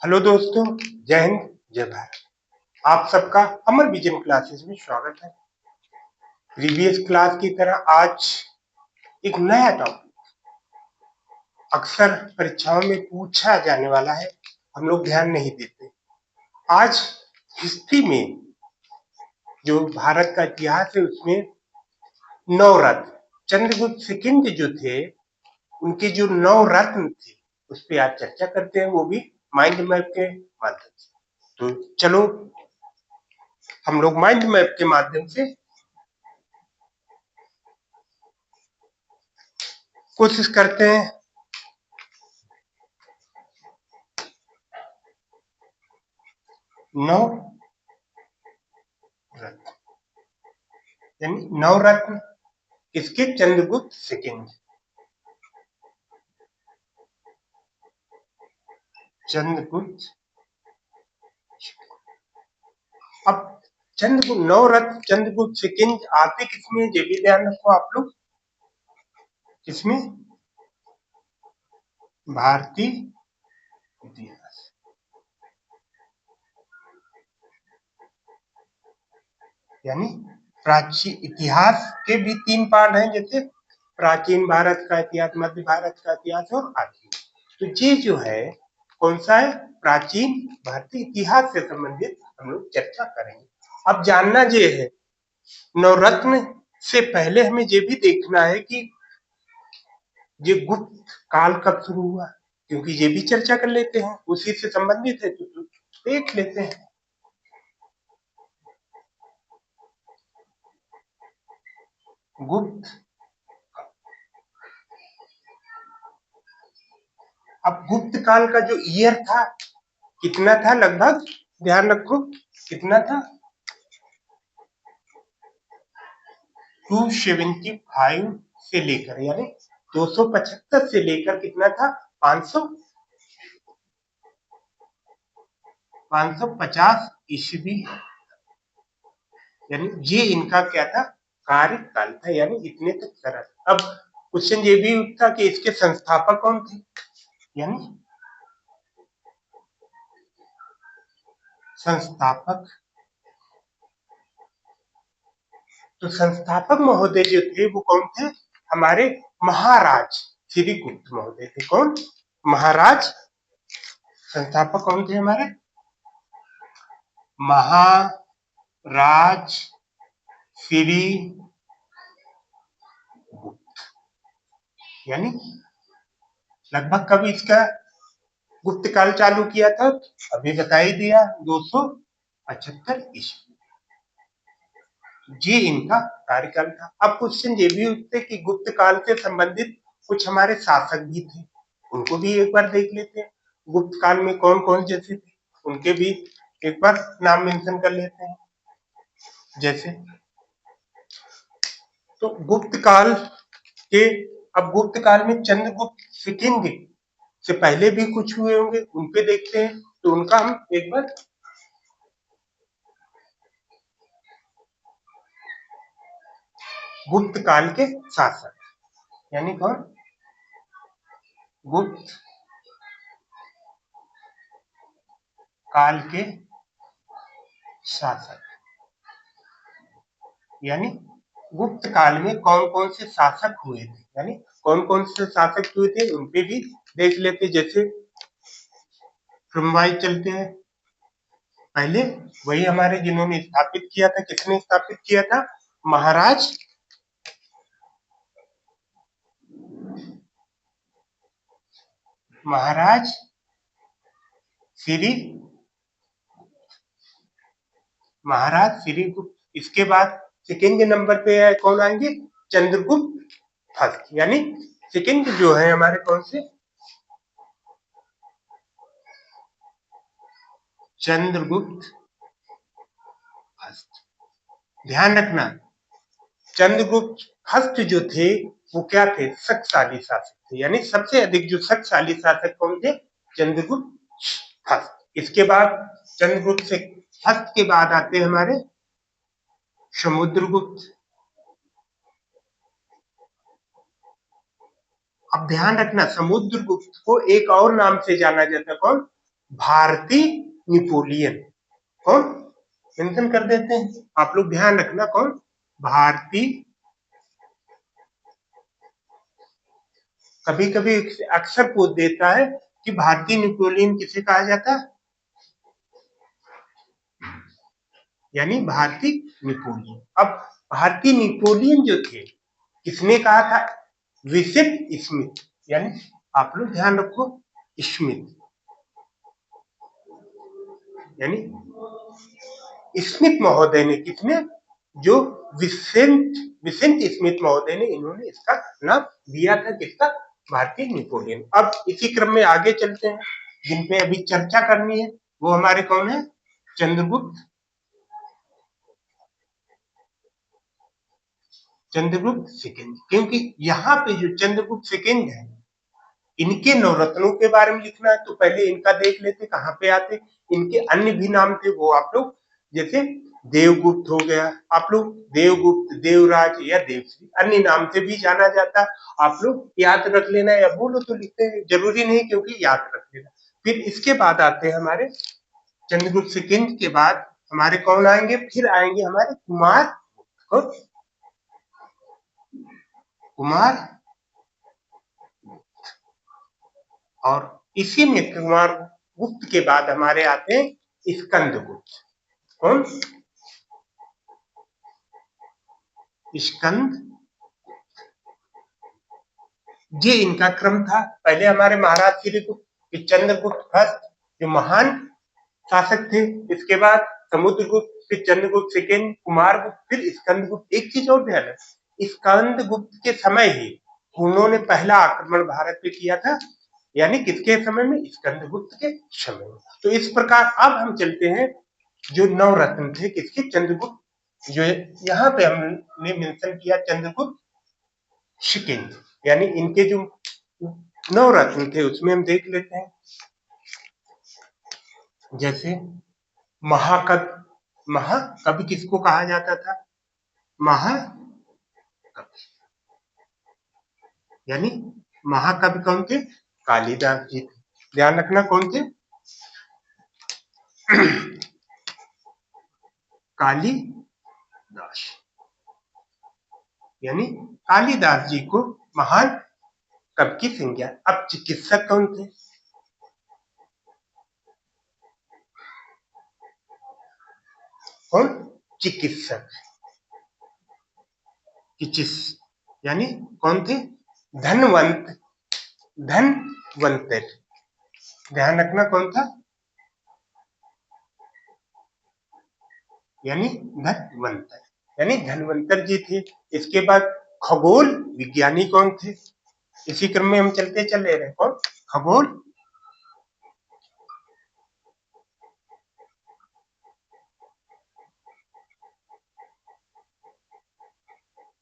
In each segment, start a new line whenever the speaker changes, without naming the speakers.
Hello दोस्तों, जय हिंद, जय भारत। आप सबका अमर विजन क्लासेस में स्वागत है। प्रीवियस क्लास की तरह आज एक नया टॉपिक अक्सर परीक्षाओं में पूछा जाने वाला है, हम लोग ध्यान नहीं देते। आज हिस्ट्री में जो भारत का इतिहास है उसमें नवरत्न चंद्रगुप्त सेकंड जो थे, उनके जो नवरत्न थे उस पर आज चर्चा करते हैं, वो भी माइंड मैप के माध्यम से। तो चलो हम लोग माइंड मैप के माध्यम से कोशिश करते हैं। नवरत्न यानी नवरत्न इसके चंद्रगुप्त सेकंड। चंद्रगुप्त अब चंद्रगुप्त नवरत्न चंद्रगुप्त सेकंड आते किसमें, ये भी ध्यान रखो आप लोग। किसमें? भारतीय इतिहास। यानी प्राचीन इतिहास के भी तीन पार्ट हैं, जैसे प्राचीन भारत का इतिहास, मध्य भारत का इतिहास और आधुनिक। तो ये जो है कौन सा है? प्राचीन भारतीय इतिहास से संबंधित हम लोग चर्चा करेंगे। अब जानना ये है, नवरत्न से पहले हमें ये भी देखना है कि ये गुप्त काल कब शुरू हुआ, क्योंकि ये भी चर्चा कर लेते हैं, उसी से संबंधित है तो देख लेते हैं। गुप्त अब गुप्त काल का जो ईयर था कितना था लगभग, ध्यान रखो कितना था, 275 से लेकर, यानी 275 से लेकर कितना था, 550 ईस्वी। यानी ये इनका क्या था, कार्यकाल था, यानी इतने तक करा। अब क्वेश्चन ये भी उठता कि इसके संस्थापक कौन थे, यानी संस्थापक। तो संस्थापक महोदय जो थे वो कौन थे, हमारे महाराज श्री गुप्त महोदय थे। कौन? महाराज। संस्थापक कौन थे हमारे? महाराज श्री गुप्त। यानी लगभग कब इसका गुप्त काल चालू किया था, अभी बता ही दिया, 275 ईस्वी। ये इनका कार्यकाल था। अब क्वेश्चन ये भी उठते कि गुप्त काल से संबंधित कुछ हमारे शासक भी थे, उनको भी एक बार देख लेते हैं। गुप्त काल में कौन कौन जैसे थे, उनके भी एक बार नाम मेंशन कर लेते हैं। जैसे तो गुप्त काल के, अब गुप्त काल में चंद्रगुप्त सेकंड से पहले भी कुछ हुए होंगे, उन पे देखते हैं। तो उनका हम एक बार गुप्त काल के शासक, यानी कौन? गुप्त काल के शासक, यानी गुप्त काल में कौन कौन से शासक हुए थे, यानी कौन कौन से शासक हुए थे उन पे भी देख लेते। जैसे क्रमवाइज चलते हैं। पहले वही हमारे जिन्होंने स्थापित किया था, किसने स्थापित किया था? महाराज महाराज श्री महाराज श्री गुप्त। इसके बाद सेकेंड नंबर पे है कौन आएंगे? चंद्रगुप्त फर्स्ट। यानी सेकेंड जो है हमारे कौन से? चंद्रगुप्त फर्स्ट। ध्यान रखना, चंद्रगुप्त फर्स्ट जो थे वो क्या थे? शक्तिशाली शासक थे। यानी सबसे अधिक जो शक्तिशाली शासक कौन थे? चंद्रगुप्त फर्स्ट। इसके बाद चंद्रगुप्त से फर्स्ट के बाद आते हैं हमारे समुद्रगुप्त। अब ध्यान रखना, समुद्रगुप्त को एक और नाम से जाना जाता है, कौन? भारती नेपोलियन। कौन? मेंशन कर देते हैं, आप लोग ध्यान रखना। कौन? भारती। कभी कभी अक्सर पूछ देता है कि भारतीय नेपोलियन किसे कहा जाता है, यानी भारतीय नेपोलियन। अब भारतीय नेपोलियन जो थे, किसने कहा था? Vincent Smith. यानी आप लोग ध्यान रखो, स्मिथ, यानी स्मिथ महोदय ने, किसने? जो विसेंट विसेंट स्मिथ महोदय ने, इन्होंने इसका नाम दिया था, किसका? भारतीय नेपोलियन। अब इसी क्रम में आगे चलते हैं, जिन पे अभी चर्चा करनी है वो हमारे कौन है? चंद्रगुप्त। चंद्रगुप्त सेकंड, क्योंकि यहाँ पे जो चंद्रगुप्त सेकंड है, इनके नवरत्नों के बारे में लिखना है तो पहले इनका देख लेते कहाँ पे आते। इनके अन्य भी नाम थे, वो आप लोग, जैसे देवगुप्त हो गया, आप लोग देवगुप्त, देवराज या देवश्री, अन्य नाम से भी जाना जाता। आप लोग याद रख लेना, या बोलो तो लिखते हैं, जरूरी नहीं, क्योंकि याद रख लेना। फिर इसके बाद आते हैं हमारे चंद्रगुप्त सेकंड के बाद हमारे कौन आएंगे? फिर आएंगे हमारे कुमार। कुमार, और इसी में कुमार गुप्त के बाद हमारे आते हैं स्कंदगुप्त। कौन? स्कंद। ये इनका क्रम था। पहले हमारे महाराज श्रीगुप्त, फिर चंद्रगुप्त फर्स्ट, जो महान शासक थे। इसके बाद समुद्रगुप्त, फिर चंद्रगुप्त सेकेंड, कुमारगुप्त, फिर स्कंदगुप्त। एक चीज और ध्यान है, स्कंदगुप्त के समय ही उन्होंने पहला आक्रमण भारत पे किया था, यानी किसके समय में? स्कंदगुप्त के समय में। तो इस प्रकार अब हम चलते हैं, जो नवरत्न थे किसके? चंद्रगुप्त। जो यहाँ पे हमने मेंशन किया चंद्रगुप्त सेकंड, यानी इनके जो नवरत्न थे उसमें हम देख लेते हैं, जैसे महाकवि। महाकवि किसको कहा जाता था? महाकवि, यानी महाकवि कौन थे? कालिदास जी थे। ध्यान रखना, कौन थे? कालिदास, यानी कालिदास जी को महान कवि की संज्ञा। अब चिकित्सक कौन थे? कौन? चिकित्सक, यानी कौन थे? धनवंत। धनवंतर, ध्यान रखना, कौन था? यानी धनवंतर, यानी धनवंतर जी थे। इसके बाद खगोल विज्ञानी कौन थे? इसी क्रम में हम चलते चले रहे। कौन? खगोल।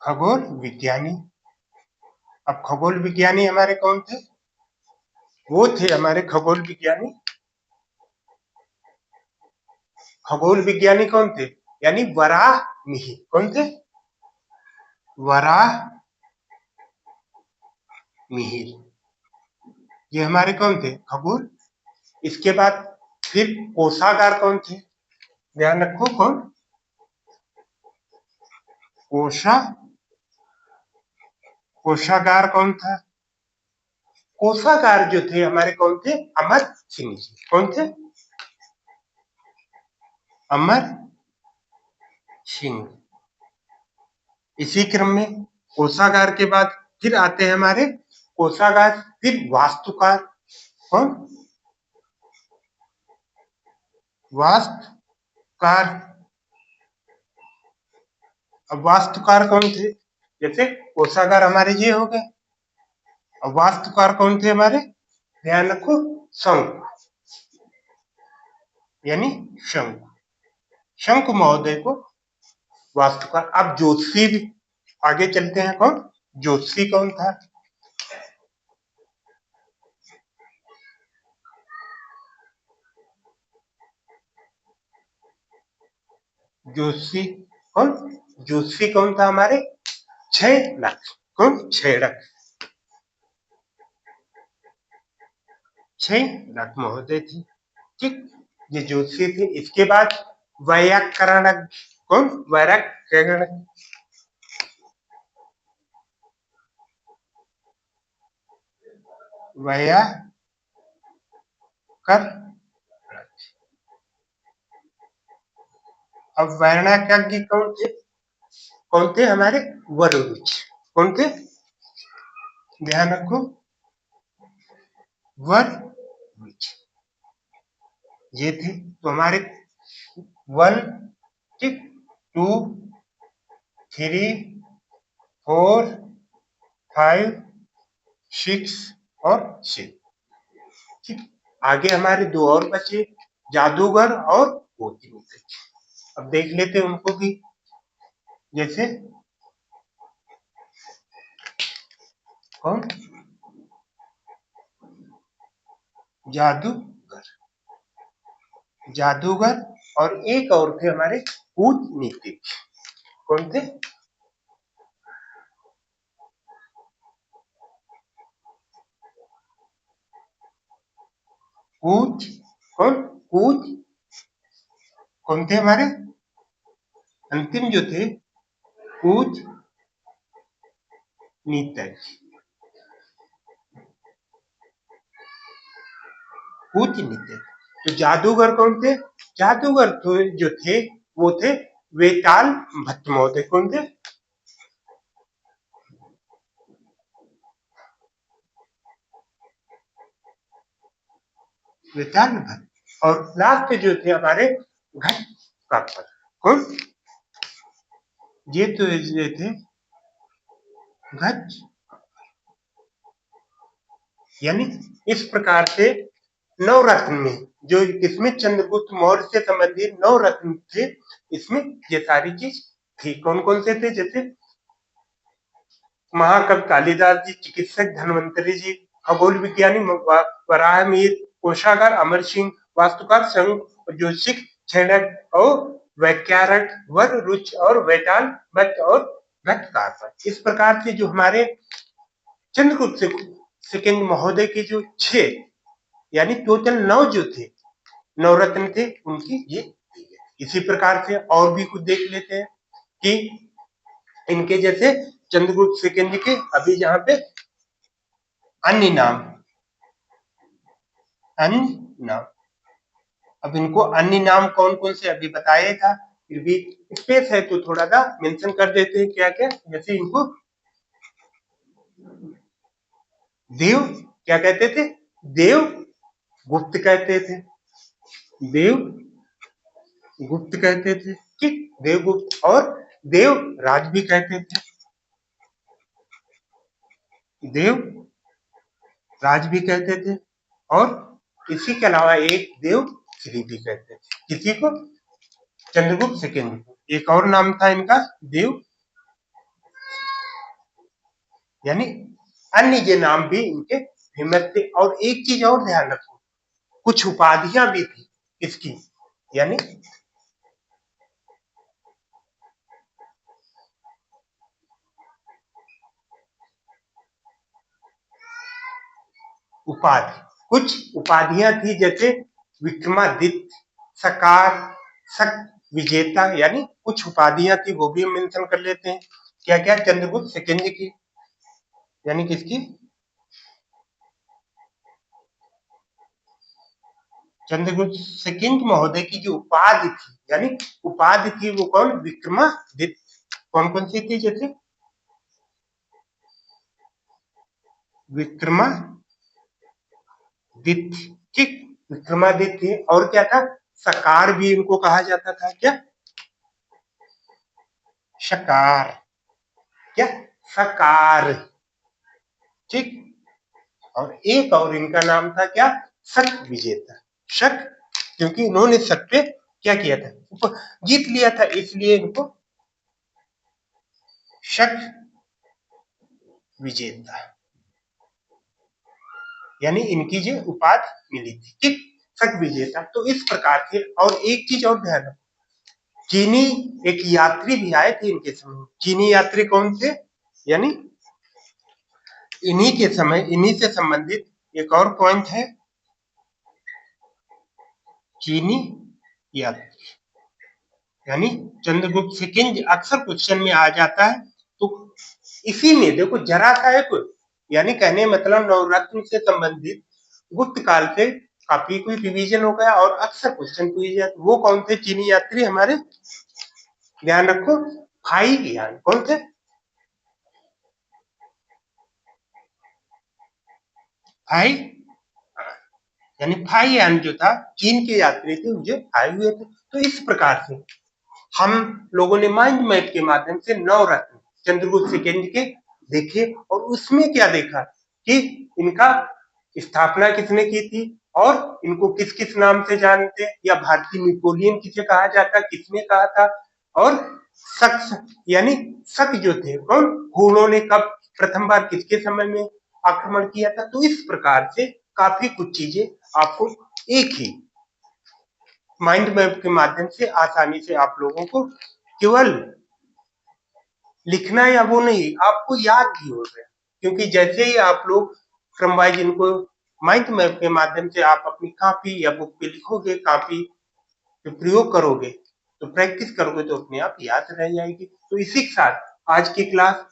खगोल विज्ञानी। अब खगोल विज्ञानी हमारे कौन थे? वो थे हमारे खगोल विज्ञानी। खगोल विज्ञानी कौन थे? यानी वराहमिहिर। कौन थे? वराहमिहिर, ये हमारे कौन थे? खगोल। इसके बाद फिर कोषागार कौन थे? ध्यान रखो, कौन? कोषागार कौन था? कोषागार जो थे हमारे कौन थे? अमर सिंह जी। कौन थे? अमर सिंह। इसी क्रम में कोषागार के बाद फिर आते हैं हमारे कोषागार, फिर वास्तुकार। कौन? वास्तुकार। अब वास्तुकार कौन थे? जैसे कोषागार हमारे ये हो गए, अब वास्तुकार कौन थे हमारे? ध्यान रखो, शंकु, यानी शंकु। शंकु महोदय को वास्तुकार। अब ज्योतिषी भी आगे चलते हैं। कौन? ज्योतिषी कौन था? ज्योतिषी कौन? ज्योतिषी कौन था हमारे? क्षयरथ। कौन? क्षयरथ। क्षयरथ महोदय थे। ठीक, ये ज्योतिषी थे। इसके बाद वैयाकरण, कौन? वैयाकरण, वैयाकरण। अब वैयाकरण कौन थे? कौन थे? हमारे वररुच। कौन थे? ध्यान रखो, वररुच ये थे। तो हमारे 1, ठीक, 2, 3, 4, 5, 6 और 7। ठीक, आगे हमारे 2 और बचे, जादूगर और पोथी। अब देख लेते हैं उनको भी। जैसे कौन? जादूगर, जादूगर। और एक और थे हमारे कूटनीतिक। कौन थे? कूट, कौन? कूट, कौन थे हमारे अंतिम जो थे? कूट नीतक, कूटनीतिक। तो जादूगर कौन थे? जादूगर तो जो थे वो थे वेताल भट्ट महोदय। कौन थे? वेताल भट्ट। और लास्ट जो थे हमारे घट कापर। कौन? ये तो ये थे घट। यानी इस प्रकार से नवरत्न में, जो इसमें चंद्रगुप्त मौर्य से संबंधित नवरत्न थे, इसमें ये सारी चीज थी। कौन कौन से थे? जैसे महाकवि कालिदास जी, चिकित्सक धन्वंतरि जी, खगोल विज्ञानी वराहमिहिर, कोषागार अमर सिंह, वास्तुकार संघ, ज्योतिषिक छेड़क और वैक्यारक, वर रुच और वेताल भट्ट और घटकार। इस प्रकार से जो हमारे चंद्रगुप्त सेकंड महोदय के जो 6 यानी टोटल 9 जो थे नवरत्न थे, उनकी ये। इसी प्रकार से और भी कुछ देख लेते हैं कि इनके जैसे चंद्रगुप्त सेकंड के अभी जहां पे अन्य नाम, अन्य नाम। अब इनको अन्य नाम कौन कौन से अभी बताया था, फिर भी स्पेस है तो थोड़ा सा मेंशन कर देते हैं क्या क्या। जैसे इनको देव क्या कहते थे? देव गुप्त कहते थे, देव गुप्त कहते थे। ठीक, देवगुप्त। और देव राज भी कहते थे, देव राज भी कहते थे। और इसी के अलावा एक देव श्री भी कहते थे। किसी को? चंद्रगुप्त सेकंड को। एक और नाम था इनका देव, यानी अन्य ये नाम भी इनके फेमस थे। और एक चीज और ध्यान रखो, कुछ उपाधियां भी थी इसकी, यानी उपाधि, कुछ उपाधियां थी। जैसे विक्रमादित्य, सकार, शक विजेता, यानी कुछ उपाधियां थी, वो भी हम मेंशन कर लेते हैं। क्या क्या? चंद्रगुप्त सेकंड की, यानी किसकी? चंद्रगुप्त सेकंड महोदय की जो उपाधि थी, यानी उपाधि थी वो कौन? विक्रमादित्य। कौन कौन सी थी? जैसे विक्रमादित्य, ठीक, विक्रमादित्य। और क्या था? सकार भी इनको कहा जाता था। क्या? शकार, क्या? सकार, ठीक। और एक और इनका नाम था क्या? शक विजेता। शक, क्योंकि इन्होंने शक पे क्या किया था? जीत लिया था, इसलिए इनको शक विजेता, यानी इनकी जो उपाधि मिली थी। ठीक, शक विजेता। तो इस प्रकार से। और एक चीज और ध्यान रखो, चीनी एक यात्री भी आए थे इनके समय। चीनी यात्री कौन थे? यानी इन्हीं के समय, इन्हीं से संबंधित एक और पॉइंट है। चीनी यात्री, यानी चंद्रगुप्त सेकंड अक्सर क्वेश्चन में आ जाता है। तो इसी में देखो जरा सा एक, यानी कहने मतलब नवरत्न से संबंधित गुप्त काल से काफी कोई रिवीजन हो गया और अक्सर क्वेश्चन पूछे जाते। वो कौन थे चीनी यात्री हमारे? ध्यान रखो, भाई ज्ञान। कौन थे? भाई, यानी फाइयान जो था चीन के यात्री थे, जो आए हुए थे। तो इस प्रकार से हम लोगों ने माइंड मैप के माध्यम से नवरत्न चंद्रगुप्त सेकंड के देखे और उसमें क्या देखा कि इनका स्थापना किसने की थी और इनको किस किस नाम से जानते, या भारतीय नेपोलियन किसे कहा जाता, किसने कहा था, और शख्स यानी शक जो थे कौन, हुणों ने कब प्रथम बार किसके समय में आक्रमण किया था। तो इस प्रकार से काफी कुछ चीजें आपको एक ही माइंड मैप के माध्यम से आसानी से आप लोगों को केवल लिखना या वो नहीं, आपको याद भी हो गया, क्योंकि जैसे ही आप लोग क्रम वाइज इनको माइंड मैप के माध्यम से आप अपनी कॉपी या बुक पे लिखोगे, कॉपी पे प्रयोग करोगे, तो प्रैक्टिस करोगे, तो अपने आप याद रह जाएगी। तो इसी के साथ आज की क्लास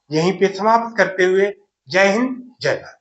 यहीं पे समाप्त करते हुए जय हिंद जय भारत।